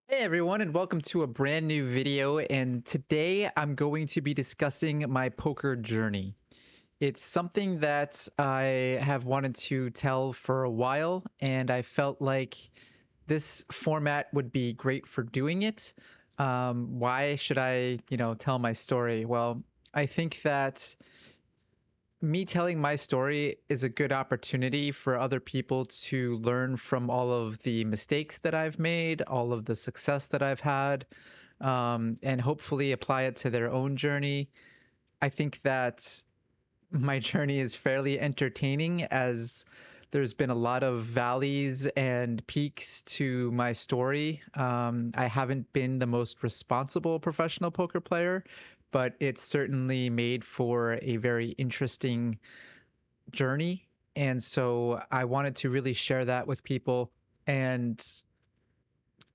Hey everyone, and welcome to a brand new video. And today I'm going to be discussing my poker journey. It's something that I have wanted to tell for a while, and I felt like this format would be great for doing it. Why should I tell my story? Well, I think that me telling my story is a good opportunity for other people to learn from all of the mistakes that I've made, all of the success that I've had, and hopefully apply it to their own journey. I think that my journey is fairly entertaining as there's been a lot of valleys and peaks to my story. I haven't been the most responsible professional poker player, but it's certainly made for a very interesting journey. And so I wanted to really share that with people and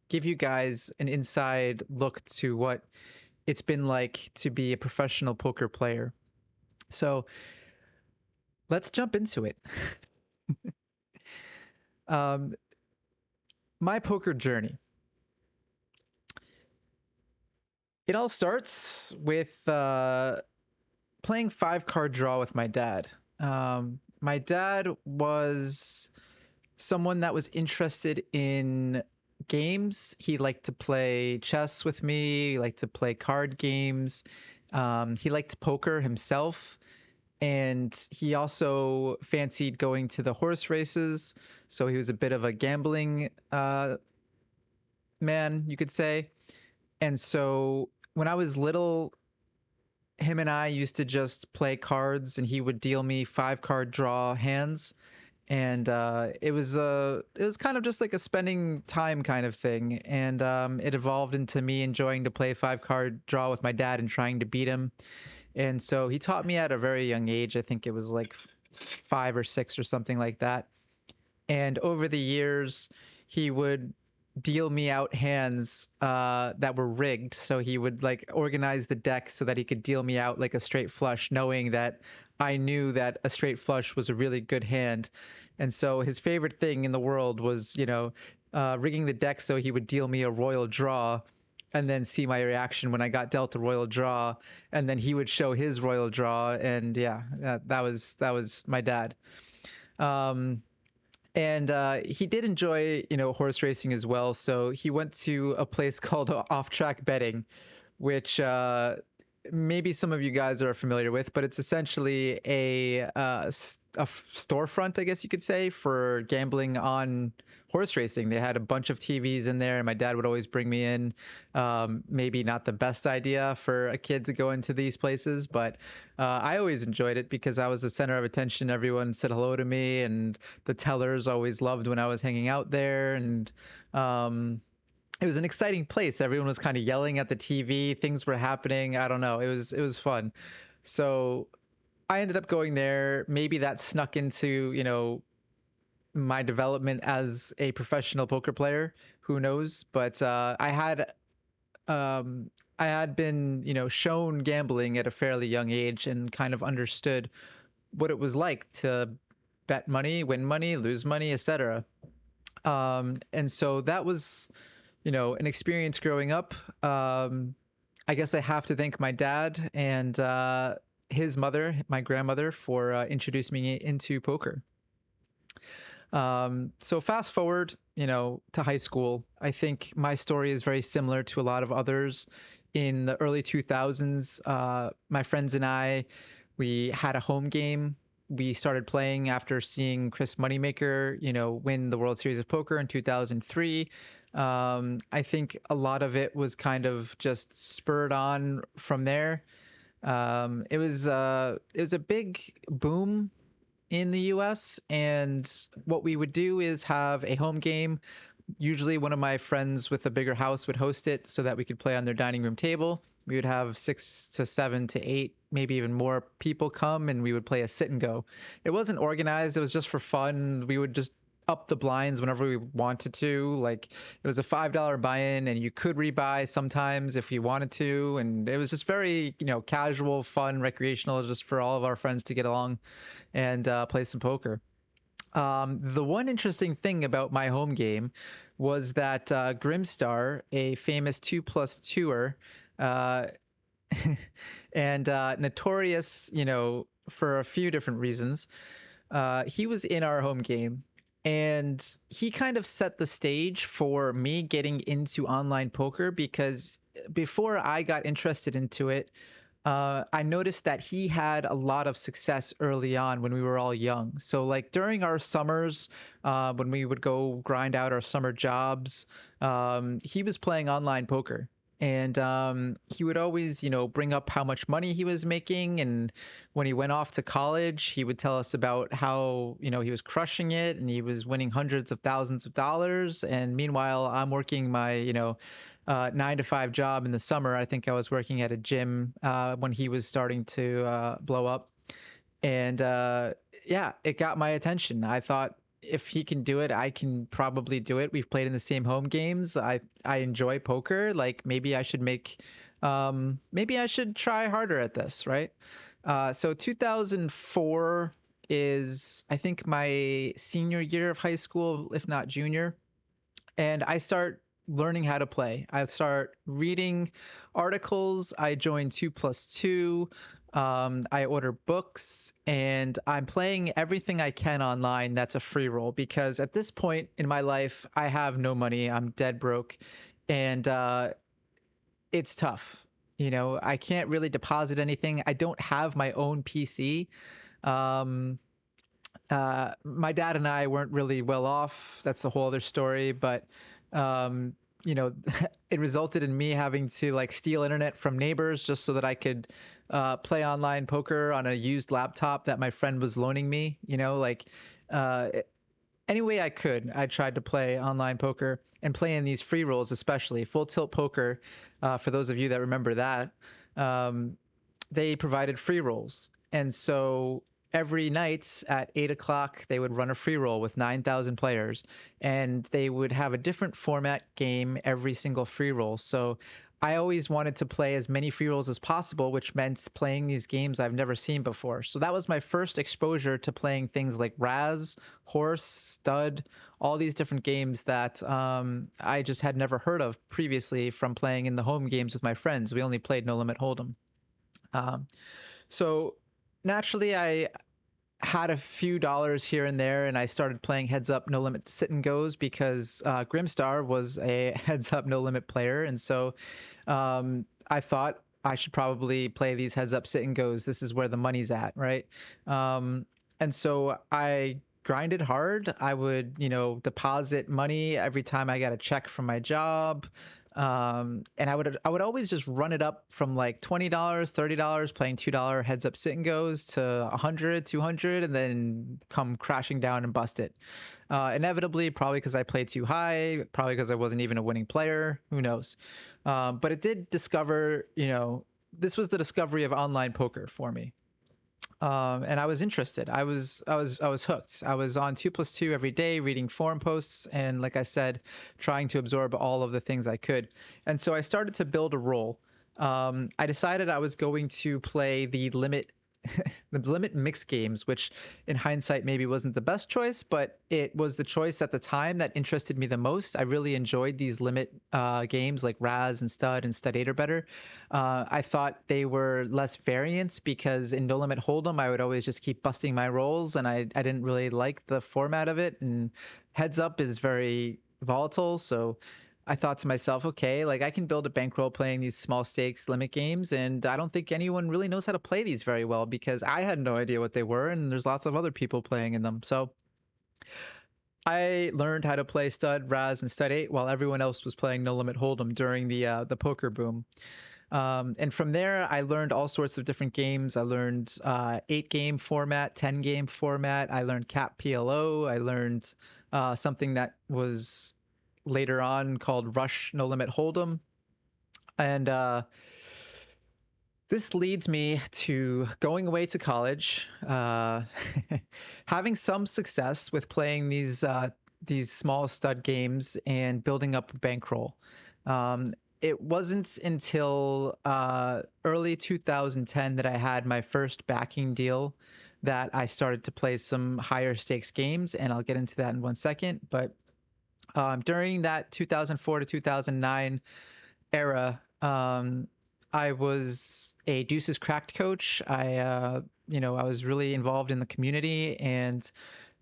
give you guys an inside look to what it's been like to be a professional poker player. So let's jump into it. Um, my poker journey. It all starts with playing five card draw with my dad. My dad was someone that was interested in games. He liked to play chess with me, he liked to play card games. He liked poker himself. And he also fancied going to the horse races. So he was a bit of a gambling man, you could say. And so when I was little, him and I used to just play cards, and he would deal me five card draw hands. And it was kind of just like a spending time kind of thing. And it evolved into me enjoying to play five card draw with my dad and trying to beat him. And so he taught me at a very young age. I think it was like 5 or 6 or something like that. And over the years, he would deal me out hands that were rigged. So he would like organize the deck so that he could deal me out like a straight flush, knowing that I knew that a straight flush was a really good hand. And so his favorite thing in the world was, rigging the deck so he would deal me a royal draw and then see my reaction when I got dealt a royal draw, and then he would show his royal draw, and yeah, that was my dad. Um, and he did enjoy, horse racing as well. So he went to a place called Off Track Betting, which maybe some of you guys are familiar with, but it's essentially a storefront, I guess you could say, for gambling on horse racing. They had a bunch of TVs in there, and my dad would always bring me in. Maybe not the best idea for a kid to go into these places, but I always enjoyed it because I was the center of attention. Everyone said hello to me, and the tellers always loved when I was hanging out there. And it was an exciting place. Everyone was kind of yelling at the TV. Things were happening. I don't know. It was fun. So I ended up going there. Maybe that snuck into, my development as a professional poker player. Who knows? But I had been, shown gambling at a fairly young age and kind of understood what it was like to bet money, win money, lose money, etc. And so that was, an experience growing up. I guess I have to thank my dad and his mother, my grandmother, for introducing me into poker. So fast forward, to high school. I think my story is very similar to a lot of others. In the early 2000s, my friends and I, we had a home game. We started playing after seeing Chris Moneymaker, win the World Series of Poker in 2003. I think a lot of it was kind of just spurred on from there. It was a big boom in the US, and what we would do is have a home game. Usually one of my friends with a bigger house would host it so that we could play on their dining room table. We would have 6 to 7 to 8, maybe even more people come, and we would play a sit and go. It wasn't organized, it was just for fun. We would just up the blinds whenever we wanted to. Like, it was a $5 buy-in, and you could rebuy sometimes if you wanted to. And it was just very, casual, fun, recreational, just for all of our friends to get along and play some poker. The one interesting thing about my home game was that Grimstar, a famous 2+2er, uh, and notorious, for a few different reasons, he was in our home game. And he kind of set the stage for me getting into online poker because before I got interested into it, I noticed that he had a lot of success early on when we were all young. So, like during our summers, when we would go grind out our summer jobs, he was playing online poker. And he would always, bring up how much money he was making. And when he went off to college, he would tell us about how, he was crushing it and he was winning hundreds of thousands of dollars. And meanwhile, I'm working my, 9 to 5 job in the summer. I think I was working at a gym when he was starting to blow up. And yeah, it got my attention. I thought if he can do it, I can probably do it. We've played in the same home games. I enjoy poker. Like maybe I should try harder at this, right? So 2004 is I think my senior year of high school, if not junior, and I start learning how to play. I start reading articles. I join 2+2. I order books, and I'm playing everything I can online that's a free roll because at this point in my life, I have no money. I'm dead broke, and it's tough. I can't really deposit anything. I don't have my own PC. Um, my dad and I weren't really well off. That's a whole other story, but um, you know, it resulted in me having to like steal internet from neighbors just so that I could play online poker on a used laptop that my friend was loaning me. Uh, any way I could, I tried to play online poker and play in these free rolls, especially full tilt poker. For those of you that remember that, um, they provided free rolls. And so every night at 8 o'clock, they would run a free roll with 9,000 players, and they would have a different format game every single free roll. So I always wanted to play as many free rolls as possible, which meant playing these games I've never seen before. So that was my first exposure to playing things like Raz, Horse, Stud, all these different games that I just had never heard of previously from playing in the home games with my friends. We only played No Limit Hold'em. Um, so naturally, I had a few dollars here and there, and I started playing Heads Up No Limit Sit and Goes because Grimstar was a Heads Up No Limit player, and so I thought I should probably play these Heads Up Sit and Goes. This is where the money's at, right? Um, and so I grinded hard. I would, deposit money every time I got a check from my job. And I would always just run it up from like $20, $30 playing $2 heads up sit and goes to 100, 200, and then come crashing down and bust it. Inevitably, probably because I played too high, probably because I wasn't even a winning player. Who knows? But it did discover, this was the discovery of online poker for me. And I was interested. I was hooked. I was on 2+2 every day, reading forum posts, and like I said, trying to absorb all of the things I could. And so I started to build a role. I decided I was going to play the limit the limit mix games, which in hindsight maybe wasn't the best choice, but it was the choice at the time that interested me the most. I really enjoyed these limit games like Raz and Stud 8 or better. I thought they were less variance because in No Limit Hold'em, I would always just keep busting my rolls, and I didn't really like the format of it. And Heads Up is very volatile, so I thought to myself, okay, like I can build a bankroll playing these small stakes limit games, and I don't think anyone really knows how to play these very well because I had no idea what they were, and there's lots of other people playing in them. So I learned how to play Stud, Raz, and Stud 8 while everyone else was playing No Limit Hold'em during the poker boom. And from there, I learned all sorts of different games. I learned 8 game format, 10 game format. I learned Cap PLO. I learned something that was later on called Rush No Limit Hold'em. And this leads me to going away to college, having some success with playing these small stud games and building up a bankroll. It wasn't until early 2010 that I had my first backing deal. that I started to play some higher stakes games, and I'll get into that in 1 second. But during that 2004 to 2009 era, I was a Deuces Cracked coach. I was really involved in the community, and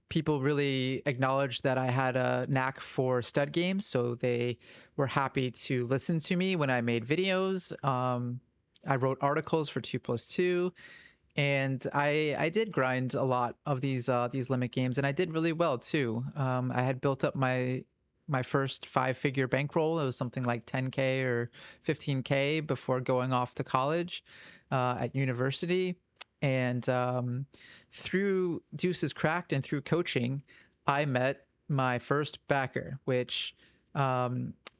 people really acknowledged that I had a knack for stud games, so they were happy to listen to me when I made videos. I wrote articles for 2 Plus 2, and I did grind a lot of these limit games, and I did really well too. I had built up my first five-figure bankroll. It was something like 10K or 15K before going off to college at university. And through Deuces Cracked and through coaching, I met my first backer, which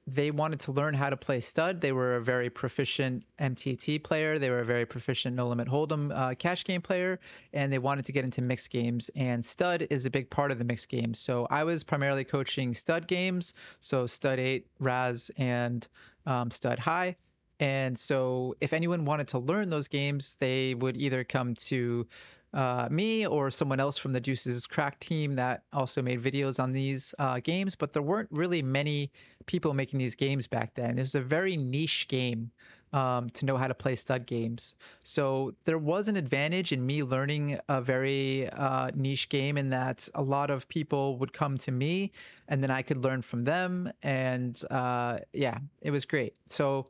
they wanted to learn how to play stud. They were a very proficient MTT player. They were a very proficient No Limit Hold'em cash game player, and they wanted to get into mixed games. And stud is a big part of the mixed games. So I was primarily coaching stud games, so stud 8, Raz, and stud high. And so if anyone wanted to learn those games, they would either come to me or someone else from the Deuces Crack team that also made videos on these games, but there weren't really many people making these games back then. It was a very niche game to know how to play stud games. So there was an advantage in me learning a very niche game in that a lot of people would come to me and then I could learn from them. And yeah, it was great. So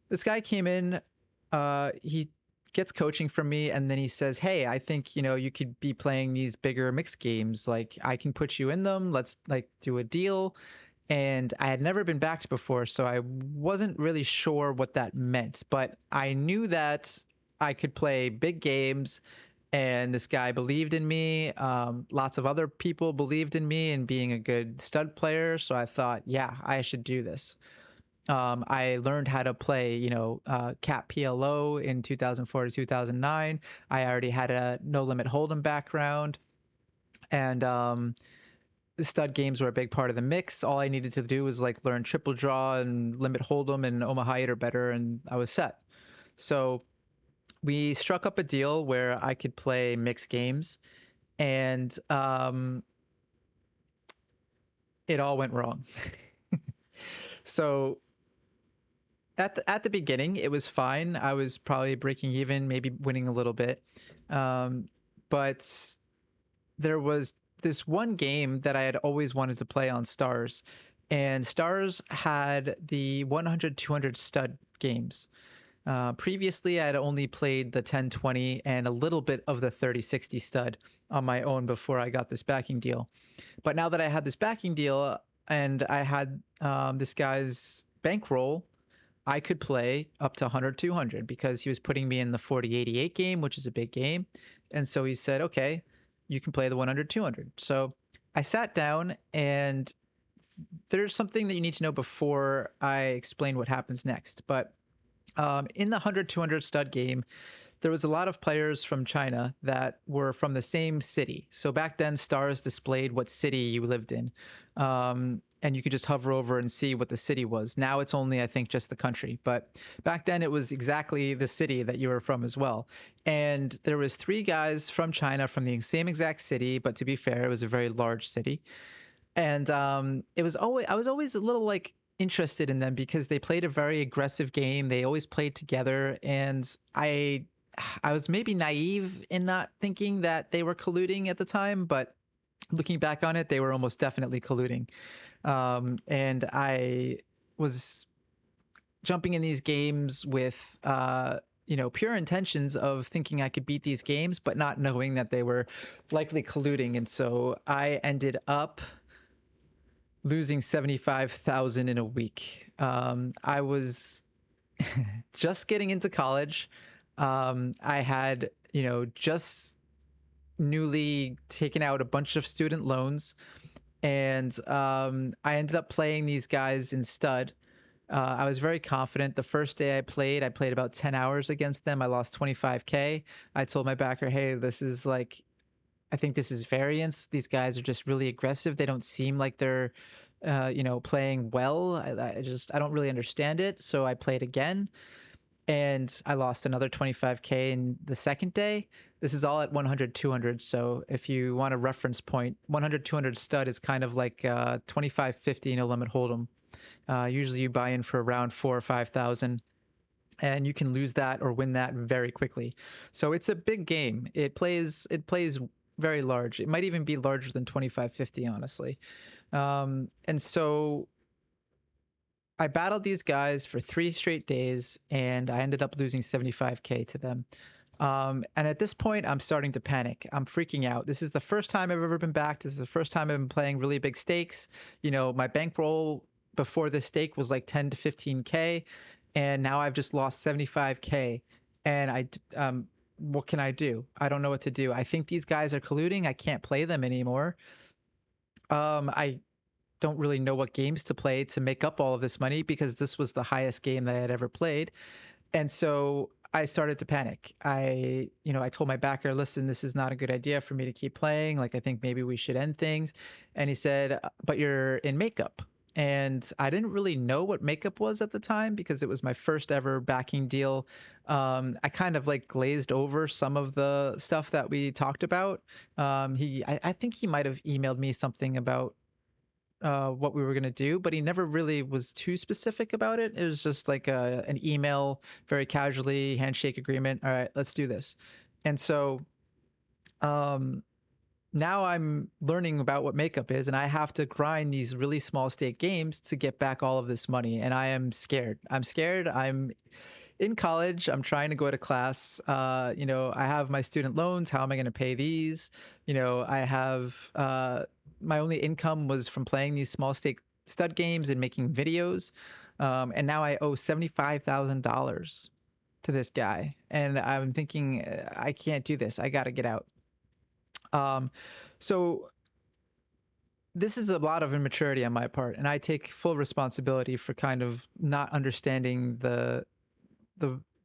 this guy came in, he gets coaching from me, and then he says, "Hey, I think, you could be playing these bigger mixed games. Like, I can put you in them. Let's like do a deal." And I had never been backed before, so I wasn't really sure what that meant, but I knew that I could play big games, and this guy believed in me. Lots of other people believed in me and being a good stud player, so I thought, yeah, I should do this. I learned how to play, Cat PLO in 2004 to 2009. I already had a No Limit Hold'em background, and the stud games were a big part of the mix. All I needed to do was like learn Triple Draw and Limit Hold'em and Omaha 8 or better, and I was set. So we struck up a deal where I could play mixed games, and it all went wrong. So at the beginning, it was fine. I was probably breaking even, maybe winning a little bit. But there was this one game that I had always wanted to play on Stars, and Stars had the 100, 200 stud games. Previously, I had only played the 1020 and a little bit of the 3060 stud on my own before I got this backing deal. But now that I had this backing deal and I had this guy's bankroll, I could play up to 100, 200 because he was putting me in the 4088 game, which is a big game. And so he said, okay, you can play the 100, 200. So I sat down, and there's something that you need to know before I explain what happens next. But in the 100, 200 stud game, there was a lot of players from China that were from the same city. So back then, stars displayed what city you lived in. And you could just hover over and see what the city was. Now it's only, I think, just the country. But back then it was exactly the city that you were from as well. And there was 3 guys from China from the same exact city, but to be fair, it was a very large city. And I was always a little like interested in them because they played a very aggressive game. They always played together, and I was maybe naive in not thinking that they were colluding at the time, but looking back on it, they were almost definitely colluding. And I was jumping in these games with, pure intentions of thinking I could beat these games, but not knowing that they were likely colluding. And so I ended up losing 75,000 in a week. I was just getting into college. I had, just newly taken out a bunch of student loans, and I ended up playing these guys in stud. I was very confident. The first day I played about 10 hours against them. I lost 25K. I told my backer, hey, I think this is variance. These guys are just really aggressive. They don't seem like they're, playing well. I don't really understand it. So I played again. and I lost another 25K in the second day. This is all at 100, 200. So if you want a reference point, 100, 200 stud is kind of like 25, 50 no limit hold'em. Usually you buy in for around 4 or 5 thousand, and you can lose that or win that very quickly. So it's a big game. It plays very large. It might even be larger than 2550, honestly. And so I battled these guys for 3 straight days, and I ended up losing 75K to them. And at this point, I'm starting to panic. I'm freaking out. This is the first time I've ever been back. This is the first time I've been playing really big stakes. My bankroll before this stake was like 10 to 15K, and now I've just lost 75K. And what can I do? I don't know what to do. I think these guys are colluding. I can't play them anymore. I don't really know what games to play to make up all of this money because this was the highest game that I had ever played. And so I started to panic. I told my backer, listen, this is not a good idea for me to keep playing. Like, I think maybe we should end things. And he said, but you're in makeup. And I didn't really know what makeup was at the time because it was my first ever backing deal. I kind of like glazed over some of the stuff that we talked about. I think he might have emailed me something about what we were going to do, but he never really was too specific about it. It was just like an email, very casually, handshake agreement. All right, let's do this. And so um, now I'm learning about what makeup is, and I have to grind these really small stake games to get back all of this money. And I am scared. I'm scared. I'm in college. I'm trying to go to class. I have my student loans. How am I going to pay these? I have my only income was from playing these small stake stud games and making videos. And now I owe $75,000 to this guy. And I'm thinking, I can't do this. I got to get out. Um, so this is a lot of immaturity on my part, and I take full responsibility for kind of not understanding the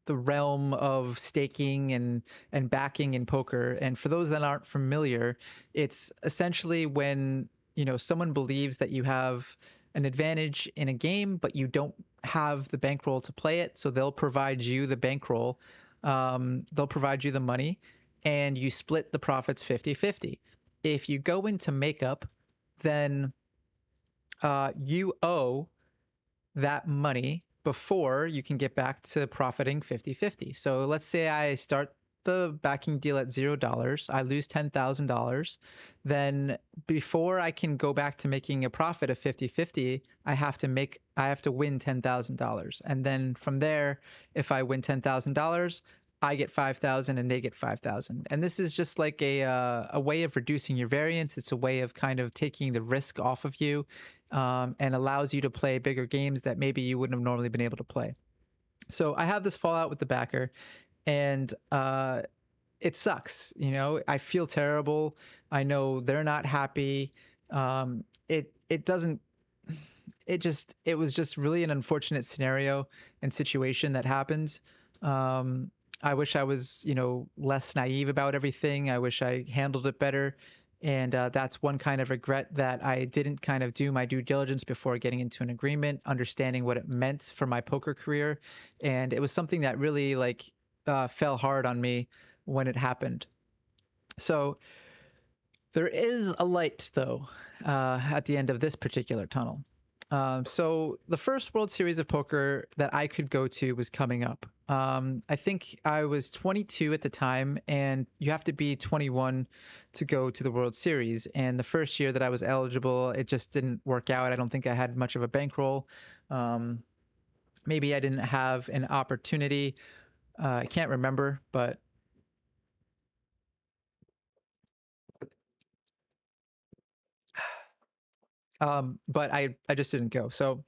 the realm of staking and backing in poker. And for those that aren't familiar, it's essentially when someone believes that you have an advantage in a game, but you don't have the bankroll to play it, so they'll provide you the bankroll. They'll provide you the money, and you split the profits 50-50. If you go into makeup, then you owe that money before you can get back to profiting 50-50. So let's say I start the backing deal at $0, I lose $10,000. Then before I can go back to making a profit of 50-50, I have to win $10,000. And then from there, if I win $10,000, I get 5,000 and they get 5,000. And this is just like a way of reducing your variance. It's a way of kind of taking the risk off of you, and allows you to play bigger games that maybe you wouldn't have normally been able to play. So I have this fallout with the backer, and it sucks. I feel terrible. I know they're not happy. It doesn't. It was just really an unfortunate scenario and situation that happened. I wish I was, less naive about everything. I wish I handled it better. And that's one kind of regret, that I didn't kind of do my due diligence before getting into an agreement, understanding what it meant for my poker career. And it was something that really fell hard on me when it happened. So there is a light, though, at the end of this particular tunnel. So the first World Series of Poker that I could go to was coming up. I think I was 22 at the time, and you have to be 21 to go to the World Series. And the first year that I was eligible, it just didn't work out. I don't think I had much of a bankroll. Maybe I didn't have an opportunity. I can't remember, but I just didn't go. So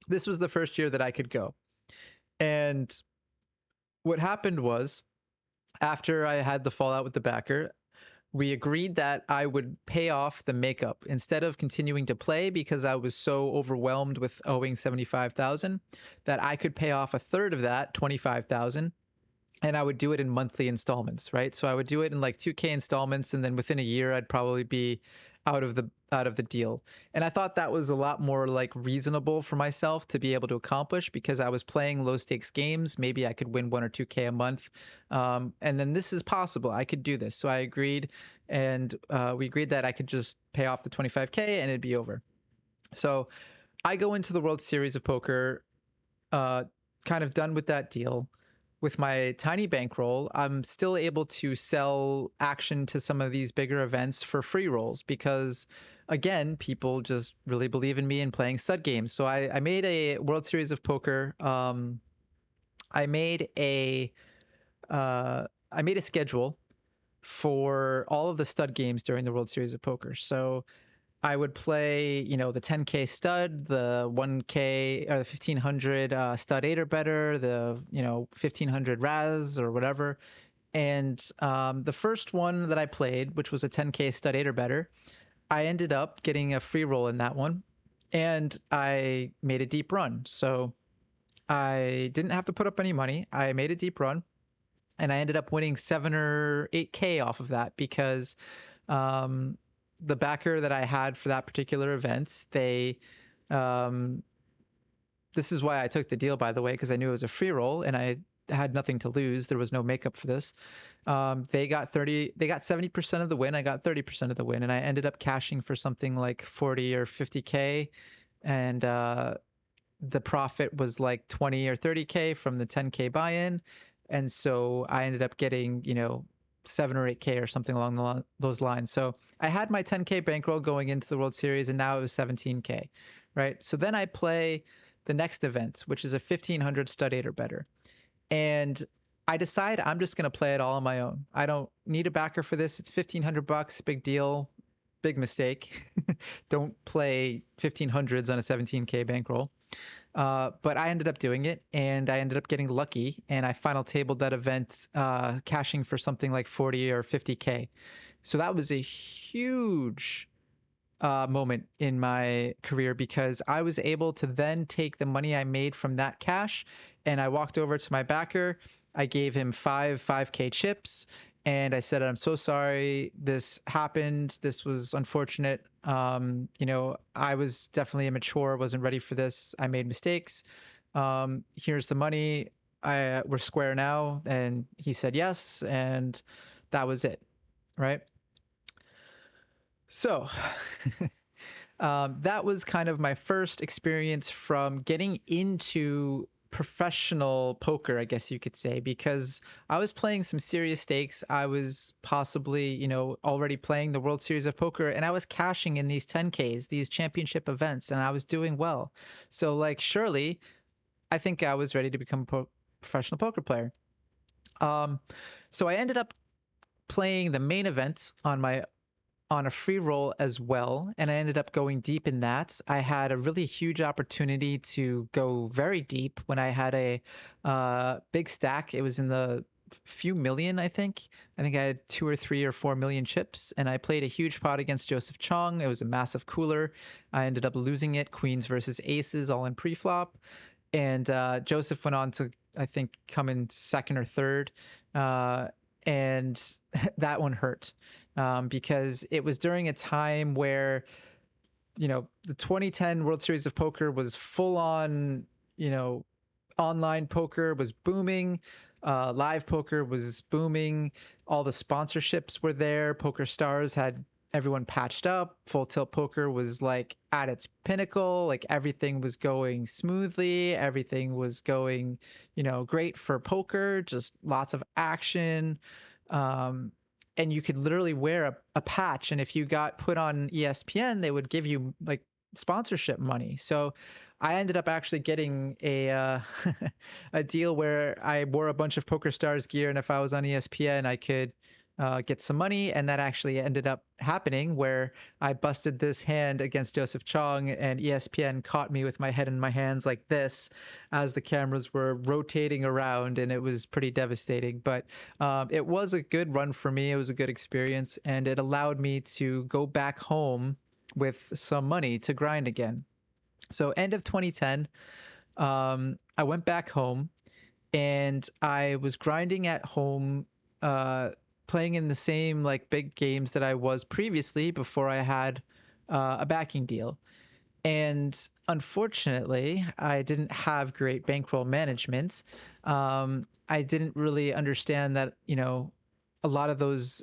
this was the first year that I could go. And what happened was, after I had the fallout with the backer, we agreed that I would pay off the makeup instead of continuing to play because I was so overwhelmed with owing 75,000 that I could pay off a third of that, 25,000, and I would do it in monthly installments, right? So I would do it in like 2K installments, and then within a year I'd probably be out of the deal. And I thought that was a lot more like reasonable for myself to be able to accomplish because I was playing low stakes games. Maybe I could win 1 or 2K a month. And then this is possible. I could do this. So I agreed. And we agreed that I could just pay off the 25K and it'd be over. So I go into the World Series of Poker uh, kind of done with that deal. With my tiny bankroll, I'm still able to sell action to some of these bigger events for free rolls because, again, people just really believe in me and playing stud games. So I made a World Series of Poker. I made a I made a schedule for all of the stud games during the World Series of Poker. So I would play, the 10K stud, the 1K or the 1500 stud 8 or better, the, 1500 Raz or whatever. And the first one that I played, which was a 10K stud 8 or better, I ended up getting a free roll in that one. And I made a deep run. So I didn't have to put up any money. I made a deep run and I ended up winning 7 or 8K off of that because um, the backer that I had for that particular event, um, this is why I took the deal, by the way, because I knew it was a free roll and I had nothing to lose. There was no makeup for this. They got 70% of the win. I got 30% of the win, and I ended up cashing for something like 40 or 50K, and the profit was like 20 or 30K from the 10K buy-in. And so I ended up getting, 7 or 8K or something along those lines. So I had my 10K bankroll going into the World Series, and now it was 17K, right? So then I play the next event, which is a 1500 stud 8 or better. And I decide I'm just going to play it all on my own. I don't need a backer for this. It's $1,500, big deal, big mistake. Don't play 1500s on a 17K bankroll. But I ended up doing it, and I ended up getting lucky, and I final tabled that event, cashing for something like 40 or 50K. So that was a huge moment in my career because I was able to then take the money I made from that cash, and I walked over to my backer. I gave him 5K chips, and I said, I'm so sorry this happened. This was unfortunate. I was definitely immature, wasn't ready for this. I made mistakes. Here's the money. We're square now. And he said yes, and that was it, right? So that was kind of my first experience from getting into professional poker, I guess you could say, because I was playing some serious stakes. I was possibly, already playing the World Series of Poker, and I was cashing in these 10Ks, these championship events, and I was doing well. So, like, surely I think I was ready to become a professional poker player. Um, so I ended up playing the main event on a free roll as well, and I ended up going deep in that. I had a really huge opportunity to go very deep when I had a big stack. It was in the few million, I think. I think I had 2 or 3 or 4 million chips, and I played a huge pot against Joseph Chong. It was a massive cooler. I ended up losing it, queens versus aces, all in pre-flop. And Joseph went on to, I think, come in second or third. And that one hurt because it was during a time where, the 2010 World Series of Poker was full on, online poker was booming. Live poker was booming. All the sponsorships were there. Poker Stars had everyone patched up. Full Tilt Poker was like at its pinnacle. Like everything was going smoothly. Everything was going, great for poker. Just lots of action. Um, and you could literally wear a patch. And if you got put on ESPN, they would give you like sponsorship money. So I ended up actually getting a a deal where I wore a bunch of Poker Stars gear, and if I was on ESPN, I could get some money. And that actually ended up happening where I busted this hand against Joseph Chong, and ESPN caught me with my head in my hands like this as the cameras were rotating around, and it was pretty devastating. But it was a good run for me. It was a good experience, and it allowed me to go back home with some money to grind again. So end of 2010, I went back home and I was grinding at home, playing in the same like big games that I was previously before I had a backing deal. And unfortunately, I didn't have great bankroll management. I didn't really understand that, a lot of those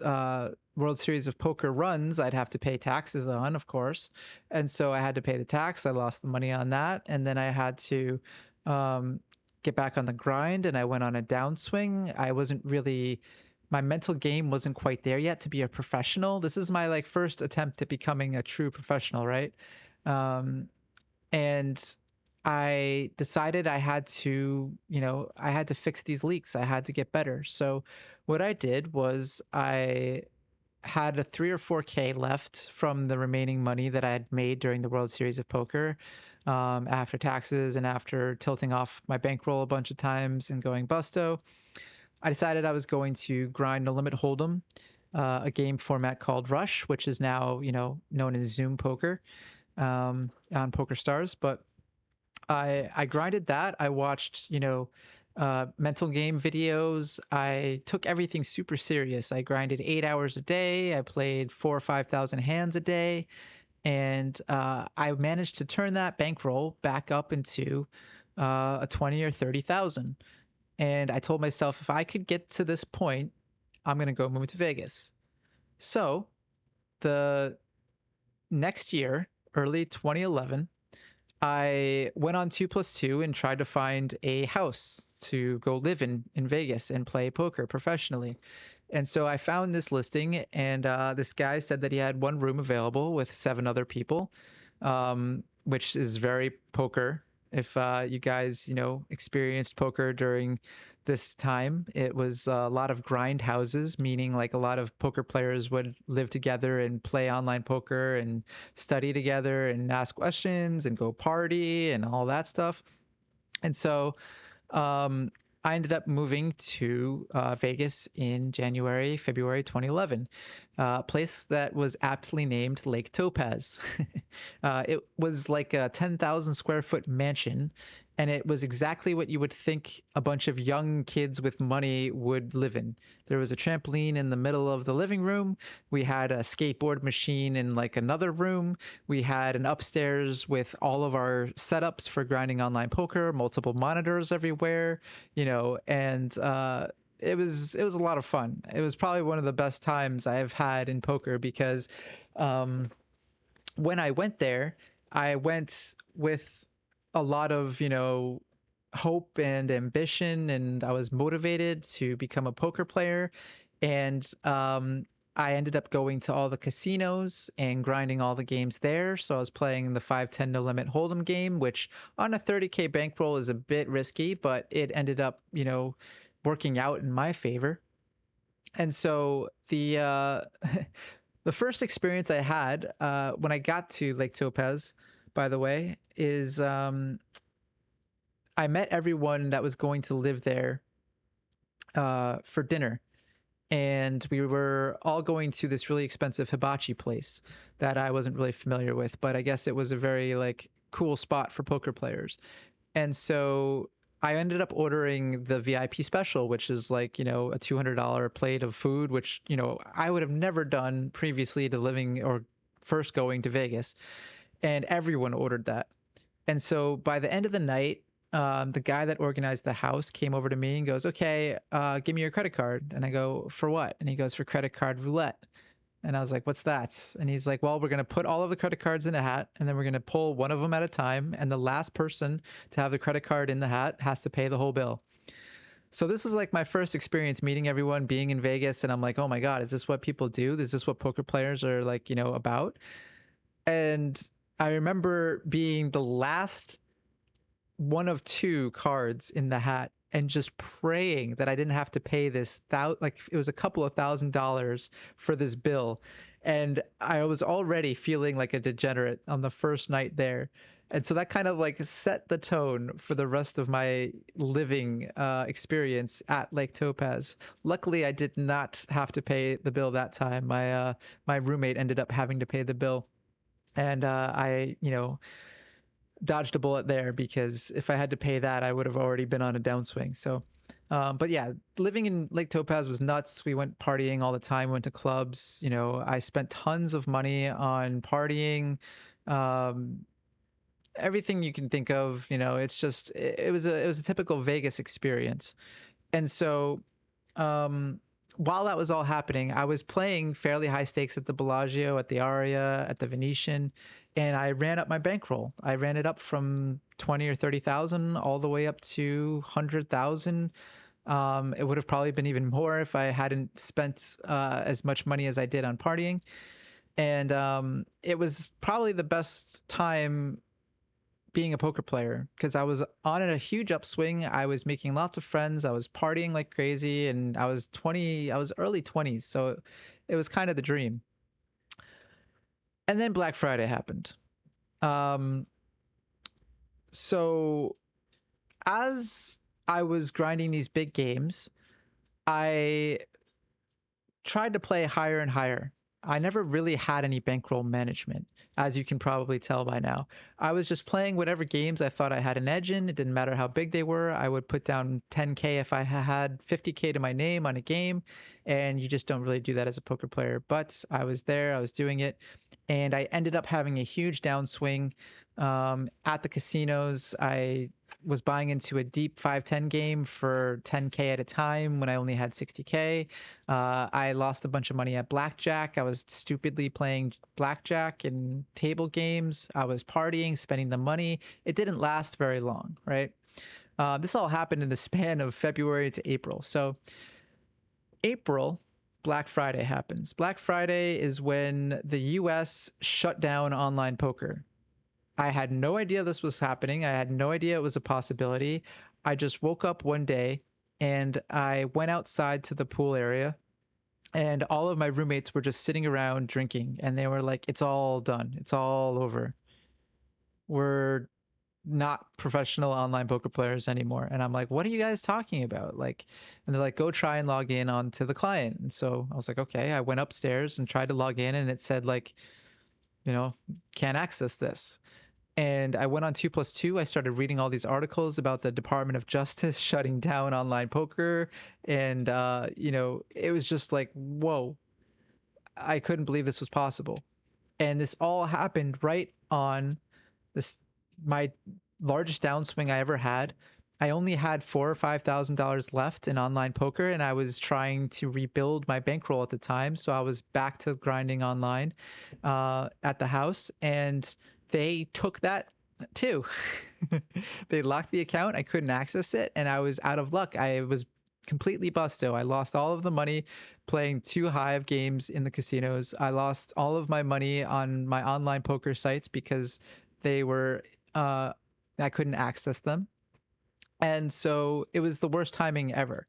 World Series of Poker runs, I'd have to pay taxes on, of course. And so I had to pay the tax. I lost the money on that. And then I had to um, get back on the grind, and I went on a downswing. My mental game wasn't quite there yet to be a professional. This is my like first attempt at becoming a true professional, right? Um, and I decided I had to fix these leaks. I had to get better. So what I did was I had a 3 or 4K left from the remaining money that I had made during the World Series of Poker, after taxes and after tilting off my bankroll a bunch of times and going busto. I decided I was going to grind a limit hold'em, a game format called Rush, which is now, known as Zoom Poker, on Poker Stars. But I grinded that. I watched, mental game videos. I took everything super serious. I grinded 8 hours a day. I played 4 or 5 thousand hands a day, and I managed to turn that bankroll back up into a 20 or 30,000. And I told myself if I could get to this point, I'm gonna go move to Vegas. So the next year, early 2011, I went on 2 plus 2 and tried to find a house to go live in Vegas and play poker professionally. And so I found this listing, and this guy said that he had one room available with 7 other people, which is very poker. If you guys, experienced poker during this time, it was a lot of grind houses, meaning like a lot of poker players would live together and play online poker and study together and ask questions and go party and all that stuff. And so um, I ended up moving to Vegas in February 2011, a place that was aptly named Lake Topaz. It was like a 10,000 square foot mansion, and it was exactly what you would think a bunch of young kids with money would live in. There was a trampoline in the middle of the living room. We had a skateboard machine in like another room. We had an upstairs with all of our setups for grinding online poker, multiple monitors everywhere, and it was a lot of fun. It was probably one of the best times I have had in poker because um, when I went there, I went with a lot of, hope and ambition, and I was motivated to become a poker player. And I ended up going to all the casinos and grinding all the games there. So I was playing the 5-10 no limit hold'em game, which on a 30K bankroll is a bit risky, but it ended up, working out in my favor. And so the first experience I had when I got to Lake Topaz, by the way, is I met everyone that was going to live there for dinner. And we were all going to this really expensive hibachi place that I wasn't really familiar with, but I guess it was a very like cool spot for poker players. And so I ended up ordering the VIP special, which is like, a $200 plate of food, which, I would have never done previously to living or first going to Vegas. And everyone ordered that. And so by the end of the night, the guy that organized the house came over to me and goes, "Okay, give me your credit card." And I go, "For what?" And he goes, "For credit card roulette." And I was like, "What's that?" And he's like, "Well, we're going to put all of the credit cards in a hat, and then we're going to pull one of them at a time. And the last person to have the credit card in the hat has to pay the whole bill." So this is like my first experience meeting everyone, being in Vegas. And I'm like, "Oh my God, is this what people do? Is this what poker players are like, about?" And I remember being the last one of 2 cards in the hat and just praying that I didn't have to pay this like it was a couple of $1,000s for this bill. And I was already feeling like a degenerate on the first night there. And so that kind of like set the tone for the rest of my living experience at Lake Topaz. Luckily, I did not have to pay the bill that time. My roommate ended up having to pay the bill, and I dodged a bullet there because if I had to pay that, I would have already been on a downswing. So But yeah, living in Lake Topaz was nuts. We went partying all the time, went to clubs. I spent tons of money on partying, um, everything you can think of. It's just it was a typical Vegas experience. And so while that was all happening, I was playing fairly high stakes at the Bellagio, at the Aria, at the Venetian, and I ran up my bankroll. I ran it up from 20 or 30,000 all the way up to 100,000. It would have probably been even more if I hadn't spent as much money as I did on partying. And it was probably the best time being a poker player because I was on a huge upswing. I was making lots of friends. I was partying like crazy, and I was early 20s, so it was kind of the dream. And then Black Friday happened. Um, so as I was grinding these big games, I tried to play higher and higher. I never really had any bankroll management, as you can probably tell by now. I was just playing whatever games I thought I had an edge in. It didn't matter how big they were. I would put down 10K if I had 50K to my name on a game, and you just don't really do that as a poker player. But I was there, I was doing it, and I ended up having a huge downswing at the casinos. I was buying into a deep 5-10 game for 10K at a time when I only had 60K. I lost a bunch of money at blackjack. I was stupidly playing blackjack in table games. I was partying, spending the money. It didn't last very long, right? This all happened in the span of February to April. So April, Black Friday happens. Black Friday is when the US shut down online poker. I had no idea this was happening. I had no idea it was a possibility. I just woke up one day and I went outside to the pool area, and all of my roommates were just sitting around drinking, and they were like, "It's all done. It's all over. We're not professional online poker players anymore." And I'm like, "What are you guys talking about?" And they're like, "Go try and log in onto the client." And so I was like, "Okay." I went upstairs and tried to log in, and it said like, you know, can't access this. And I went on 2+2. I started reading all these articles about the Department of Justice shutting down online poker. And, it was just like, whoa, I couldn't believe this was possible. And this all happened right on this, my largest downswing I ever had. I only had $4,000 or $5,000 left in online poker, and I was trying to rebuild my bankroll at the time. So I was back to grinding online at the house, and they took that too. They locked the account. I couldn't access it, and I was out of luck. I was completely busto. I lost all of the money playing too high of games in the casinos. I lost all of my money on my online poker sites because they were I couldn't access them. And so it was the worst timing ever.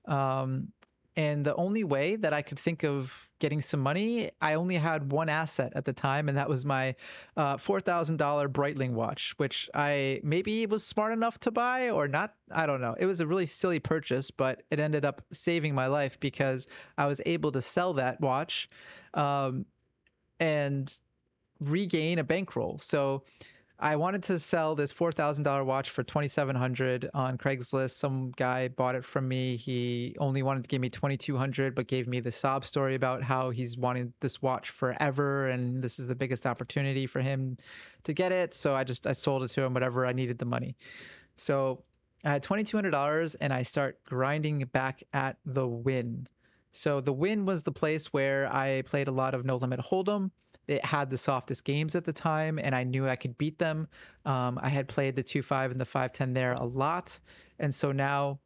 Um, and the only way that I could think of getting some money, I only had one asset at the time, and that was my $4,000 Breitling watch, which I maybe was smart enough to buy or not. I don't know. It was a really silly purchase, but it ended up saving my life because I was able to sell that watch um, and regain a bankroll. So I wanted to sell this $4,000 watch for 2,700 on Craigslist. Some guy bought it from me. He only wanted to give me 2,200, but gave me the sob story about how he's wanted this watch forever, and this is the biggest opportunity for him to get it. So I sold it to him, whatever. I needed the money. So I had $2,200, and I start grinding back at the Win. So the Win was the place where I played a lot of No Limit Hold'em. It had the softest games at the time, and I knew I could beat them. I had played the 2-5 and the 5-10 there a lot, and so now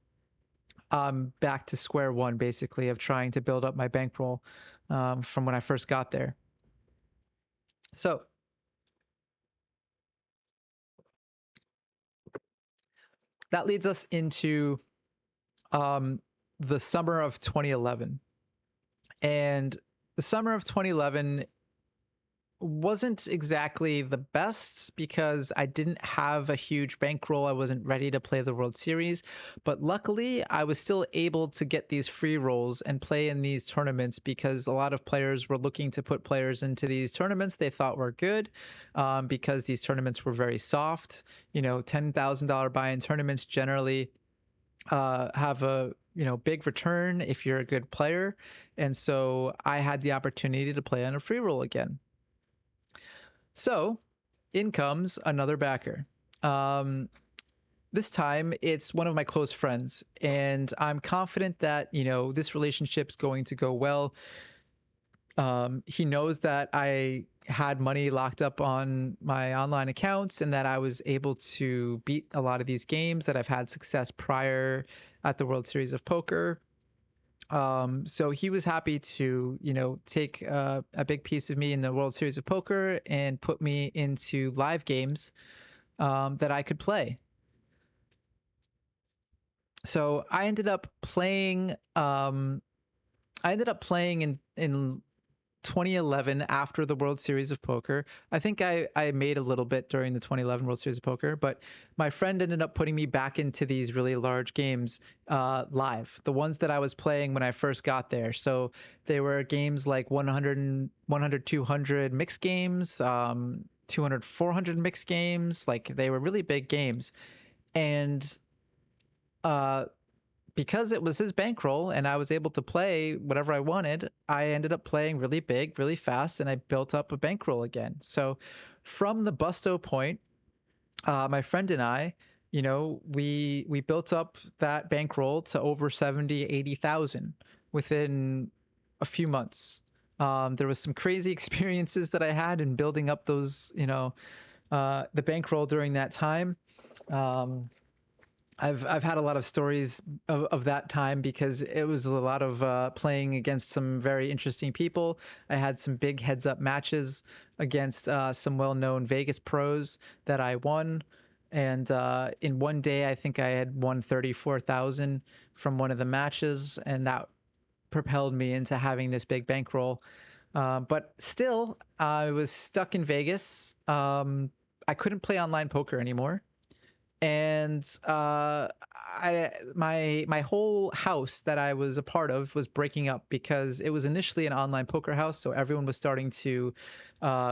I'm back to square one, basically, of trying to build up my bankroll from when I first got there. So that leads us into um, the summer of 2011. And the summer of 2011 wasn't exactly the best because I didn't have a huge bankroll. I wasn't ready to play the World Series, but luckily I was still able to get these free rolls and play in these tournaments because a lot of players were looking to put players into these tournaments they thought were good because these tournaments were very soft. $10,000 buy-in tournaments generally have a big return if you're a good player, and so I had the opportunity to play on a free roll again. So in comes another backer. Um, this time it's one of my close friends, and I'm confident that this relationship's going to go well. He knows that I had money locked up on my online accounts and that I was able to beat a lot of these games, that I've had success prior at the World Series of Poker. So he was happy to, take a big piece of me in the World Series of Poker and put me into live games that I could play. So I ended up playing in 2011 after the World Series of Poker. I think I made a little bit during the 2011 World Series of Poker, but my friend ended up putting me back into these really large games live, the ones that I was playing when I first got there. So they were games like 100, 100, 200 mixed games, 200, 400 mixed games. Like they were really big games. And uh, because it was his bankroll and I was able to play whatever I wanted, I ended up playing really big, really fast, and I built up a bankroll again. So from the Busto point, my friend and I, we built up that bankroll to over 70, 80,000 within a few months. There was some crazy experiences that I had in building up those, the bankroll during that time. Um, I've had a lot of stories of that time because it was a lot of playing against some very interesting people. I had some big heads up matches against some well-known Vegas pros that I won. And in one day, I think I had won 34,000 from one of the matches, and that propelled me into having this big bankroll. But still, I was stuck in Vegas. I couldn't play online poker anymore, and my whole house that I was a part of was breaking up because it was initially an online poker house, so everyone was starting to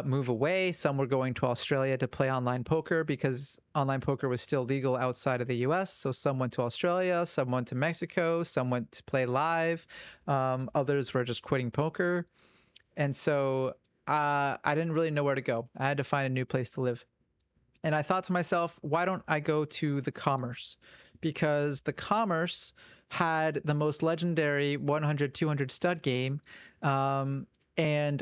move away. Some were going to Australia to play online poker because online poker was still legal outside of the U.S. So some went to Australia, some went to Mexico, some went to play live. Others were just quitting poker, and so I didn't really know where to go. I had to find a new place to live. And I thought to myself, why don't I go to the Commerce? Because the Commerce had the most legendary 100, 200 stud game. And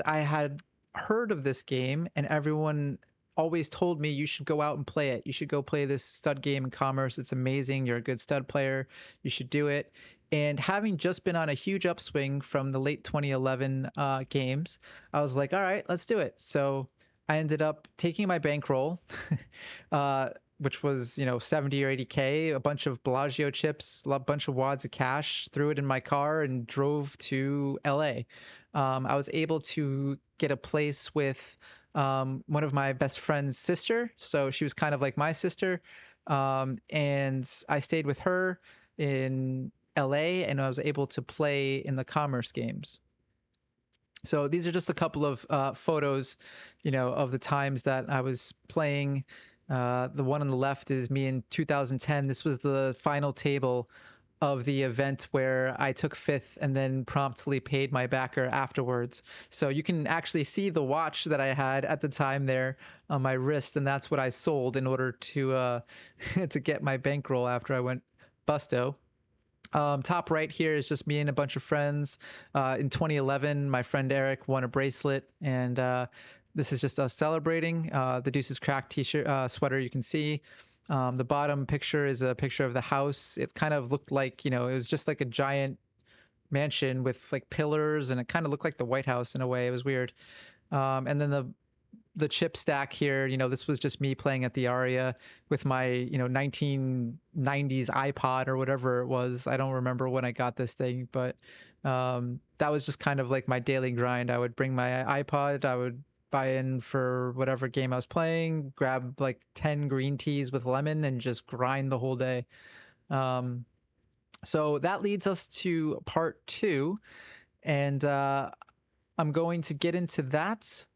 I had heard of this game, and everyone always told me you should go out and play it. You should go play this stud game in Commerce. It's amazing. You're a good stud player. You should do it. And having just been on a huge upswing from the late 2011 games, I was like, all right, let's do it. So I ended up taking my bankroll, which was 70 or 80K, a bunch of Bellagio chips, a bunch of wads of cash, threw it in my car, and drove to LA. I was able to get a place with one of my best friend's sister, so she was kind of like my sister, and I stayed with her in LA, and I was able to play in the Commerce games. So these are just a couple of photos, of the times that I was playing. The one on the left is me in 2010. This was the final table of the event where I took fifth and then promptly paid my backer afterwards. So you can actually see the watch that I had at the time there on my wrist, and that's what I sold in order to to get my bankroll after I went busto. Top right here is just me and a bunch of friends. In 2011, my friend Eric won a bracelet, and this is just us celebrating. The Deuces Crack t-shirt, sweater you can see. The bottom picture is a picture of the house. It kind of looked like, it was just like a giant mansion with like pillars, and it kind of looked like the White House in a way. It was weird. And then the chip stack here, this was just me playing at the Aria with my, 1990s iPod or whatever it was. I don't remember when I got this thing, but that was just kind of like my daily grind. I would bring my iPod, I would buy in for whatever game I was playing, grab like 10 green teas with lemon and just grind the whole day. Um, so that leads us to part two, and I'm going to get into that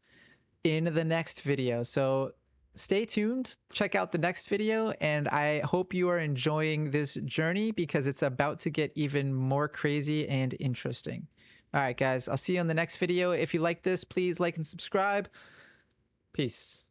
in the next video. So stay tuned, check out the next video, and I hope you are enjoying this journey because it's about to get even more crazy and interesting. All right, guys, I'll see you on the next video. If you like this, please like and subscribe. Peace.